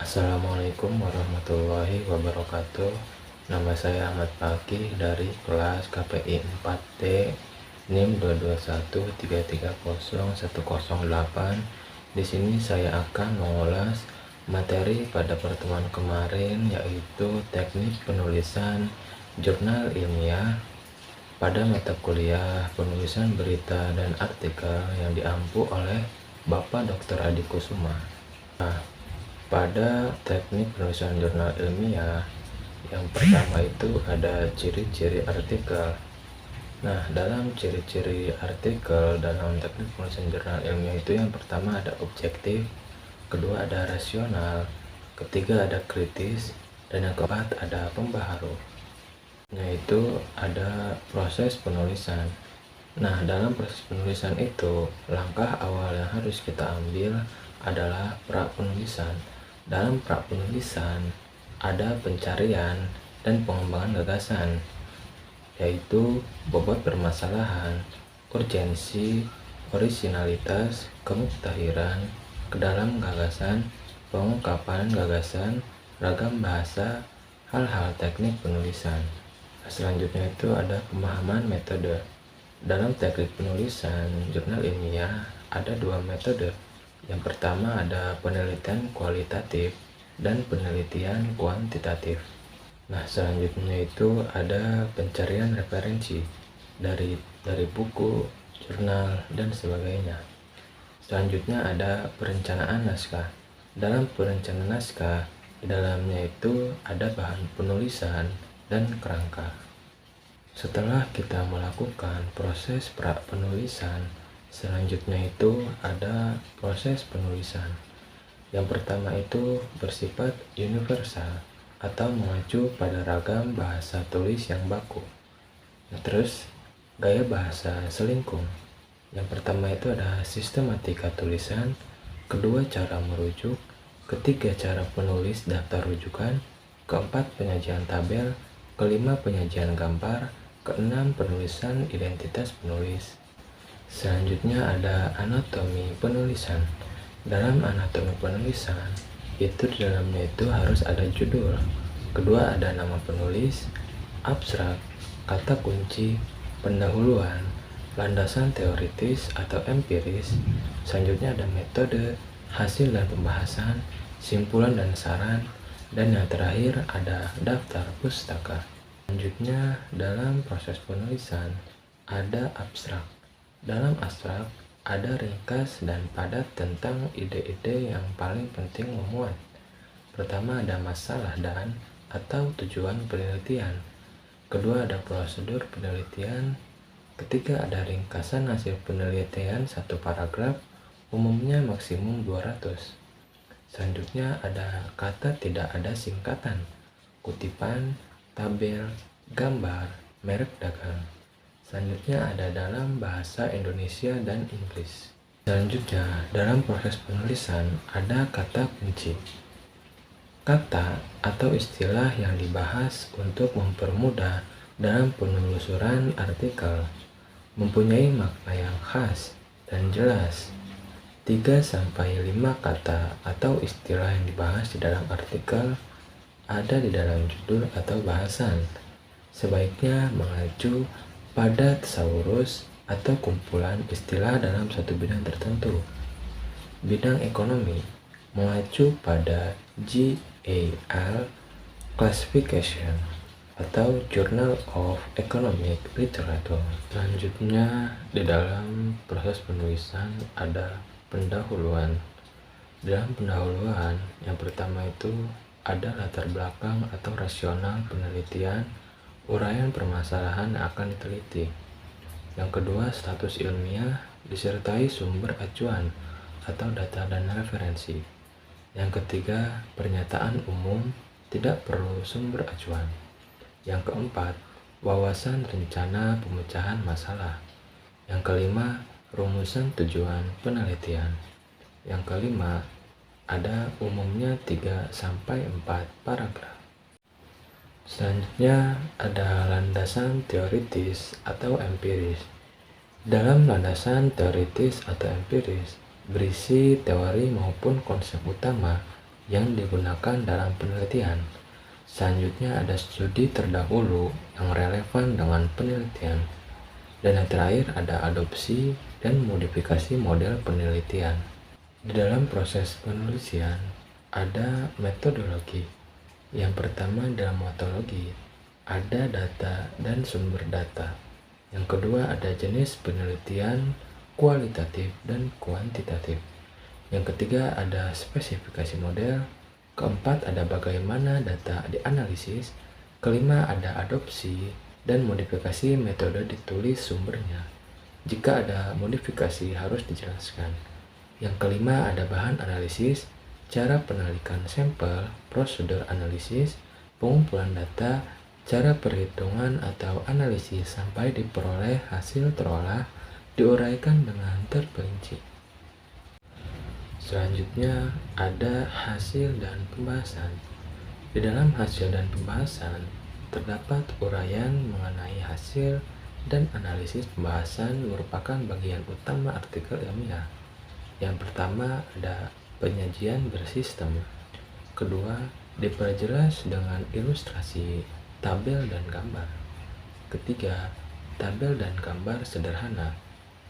Assalamualaikum warahmatullahi wabarakatuh. Nama saya Ahmad Fakih dari kelas KPI 4D NIM 221330108. Di sini saya akan mengulas materi pada pertemuan kemarin, yaitu teknik penulisan jurnal ilmiah pada mata kuliah penulisan berita dan artikel yang diampu oleh Bapak Dr. Adi Kusuma. Pada teknik penulisan jurnal ilmiah, yang pertama itu ada ciri-ciri artikel. Nah, dalam ciri-ciri artikel dalam teknik penulisan jurnal ilmiah itu yang pertama ada objektif, kedua ada rasional, ketiga ada kritis, dan yang keempat ada pembaharu. Yaitu ada proses penulisan. Nah, dalam proses penulisan itu, langkah awal yang harus kita ambil adalah pra-penulisan. Dalam pra-penulisan ada pencarian dan pengembangan gagasan, yaitu bobot permasalahan, urgensi, orisinalitas, kemuktahiran, kedalam gagasan, pengungkapan gagasan, ragam bahasa, hal-hal teknik penulisan. Selanjutnya itu ada pemahaman metode. Dalam teknik penulisan jurnal ilmiah ada dua metode. Yang pertama ada penelitian kualitatif dan penelitian kuantitatif. Nah, selanjutnya itu ada pencarian referensi dari buku, jurnal, dan sebagainya. Selanjutnya ada perencanaan naskah. Dalam perencanaan naskah, di dalamnya itu ada bahan penulisan dan kerangka. Setelah kita melakukan proses pra-penulisan, selanjutnya itu ada proses penulisan. Yang pertama itu bersifat universal atau mengacu pada ragam bahasa tulis yang baku. Nah, terus gaya bahasa selingkung. Yang pertama itu ada sistematika tulisan, kedua cara merujuk, ketiga cara penulis daftar rujukan, keempat penyajian tabel, kelima penyajian gambar, keenam penulisan identitas penulis. Selanjutnya ada anatomi penulisan. Dalam anatomi penulisan itu di dalamnya itu harus ada judul, kedua ada nama penulis, abstrak, kata kunci, pendahuluan, landasan teoritis atau empiris. Selanjutnya ada metode, hasil dan pembahasan, simpulan dan saran, dan yang terakhir ada daftar pustaka. Selanjutnya dalam proses penulisan ada abstrak. Dalam abstrak ada ringkas dan padat tentang ide-ide yang paling penting memuat. Pertama ada masalah dan atau tujuan penelitian. Kedua ada prosedur penelitian. Ketiga ada ringkasan hasil penelitian satu paragraf, umumnya maksimum 200. Selanjutnya ada kata tidak ada singkatan, kutipan, tabel, gambar, merek dagang. Selanjutnya ada dalam bahasa Indonesia dan Inggris. Selanjutnya dalam proses penulisan ada kata kunci. Kata atau istilah yang dibahas untuk mempermudah dalam penelusuran artikel mempunyai makna yang khas dan jelas. 3-5 kata atau istilah yang dibahas di dalam artikel ada di dalam judul atau bahasan. Sebaiknya mengacu pada thesaurus atau kumpulan istilah dalam satu bidang tertentu. Bidang ekonomi mengacu pada JAL Classification atau Journal of Economic Literature. Selanjutnya di dalam proses penulisan ada pendahuluan. Dalam pendahuluan yang pertama itu ada latar belakang atau rasional penelitian, uraian permasalahan yang akan diteliti. Yang kedua status ilmiah disertai sumber acuan atau data dan referensi. Yang ketiga pernyataan umum, tidak perlu sumber acuan. Yang keempat wawasan rencana pemecahan masalah. Yang kelima rumusan tujuan penelitian. Yang kelima ada umumnya 3-4 paragraf. Selanjutnya ada landasan teoritis atau empiris. Dalam landasan teoritis atau empiris berisi teori maupun konsep utama yang digunakan dalam penelitian. Selanjutnya ada studi terdahulu yang relevan dengan penelitian. Dan yang terakhir ada adopsi dan modifikasi model penelitian. Di dalam proses penulisan ada metodologi. Yang pertama dalam metodologi ada data dan sumber data. Yang kedua ada jenis penelitian kualitatif dan kuantitatif. Yang ketiga ada spesifikasi model. Keempat ada bagaimana data dianalisis. Kelima ada adopsi dan modifikasi metode ditulis sumbernya. Jika ada modifikasi harus dijelaskan. Yang kelima ada bahan analisis, cara penarikan sampel, prosedur analisis, pengumpulan data, cara perhitungan atau analisis sampai diperoleh hasil terolah diuraikan dengan terperinci. Selanjutnya ada hasil dan pembahasan. Di dalam hasil dan pembahasan terdapat uraian mengenai hasil dan analisis. Pembahasan merupakan bagian utama artikel ilmiah. Yang pertama ada penyajian bersistem. Kedua, diperjelas dengan ilustrasi, tabel dan gambar. Ketiga, tabel dan gambar sederhana.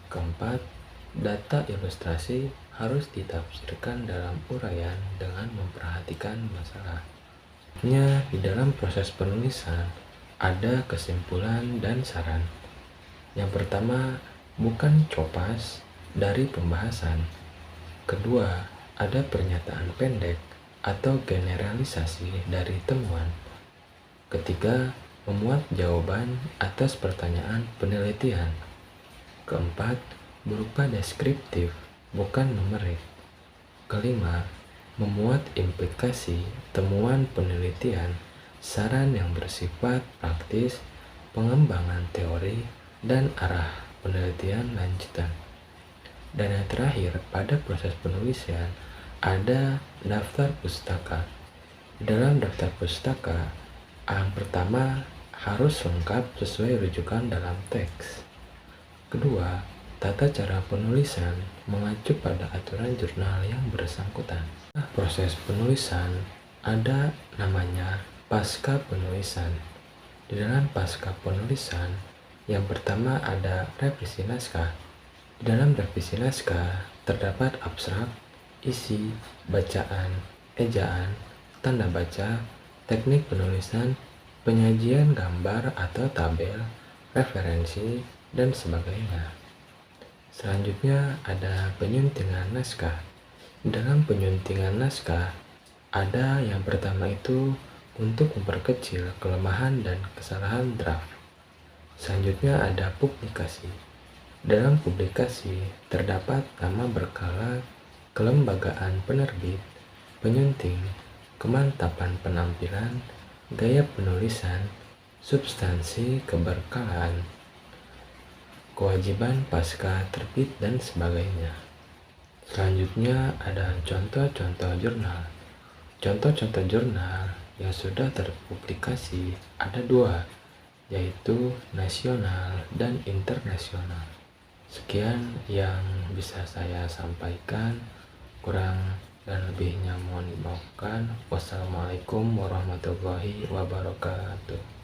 Keempat, data ilustrasi harus ditafsirkan dalam uraian dengan memperhatikan masalah. Di dalam proses penulisan ada kesimpulan dan saran. Yang pertama, bukan copas dari pembahasan. Kedua, ada pernyataan pendek atau generalisasi dari temuan. Ketiga, memuat jawaban atas pertanyaan penelitian. Keempat, berupa deskriptif, bukan numerik. Kelima, memuat implikasi temuan penelitian, saran yang bersifat praktis, pengembangan teori, dan arah penelitian lanjutan. Dan yang terakhir, pada proses penulisan ada daftar pustaka. Dalam daftar pustaka, yang pertama harus lengkap sesuai rujukan dalam teks. Kedua, tata cara penulisan mengacu pada aturan jurnal yang bersangkutan. Proses penulisan ada namanya pasca penulisan. Di dalam pasca penulisan, yang pertama ada revisi naskah. Di dalam revisi naskah terdapat abstrak, isi, bacaan, ejaan, tanda baca, teknik penulisan, penyajian gambar atau tabel, referensi, dan sebagainya. Selanjutnya ada penyuntingan naskah. Dalam penyuntingan naskah ada yang pertama itu untuk memperkecil kelemahan dan kesalahan draft. Selanjutnya ada publikasi. Dalam publikasi terdapat nama berkala, kelembagaan penerbit, penyunting, kemantapan penampilan, gaya penulisan, substansi keberkalaan, kewajiban pasca terbit, dan sebagainya. Selanjutnya ada contoh-contoh jurnal. Contoh-contoh jurnal yang sudah terpublikasi ada dua, yaitu nasional dan internasional. Sekian yang bisa saya sampaikan, kurang dan lebihnya mohon dimaafkan. Wassalamualaikum warahmatullahi wabarakatuh.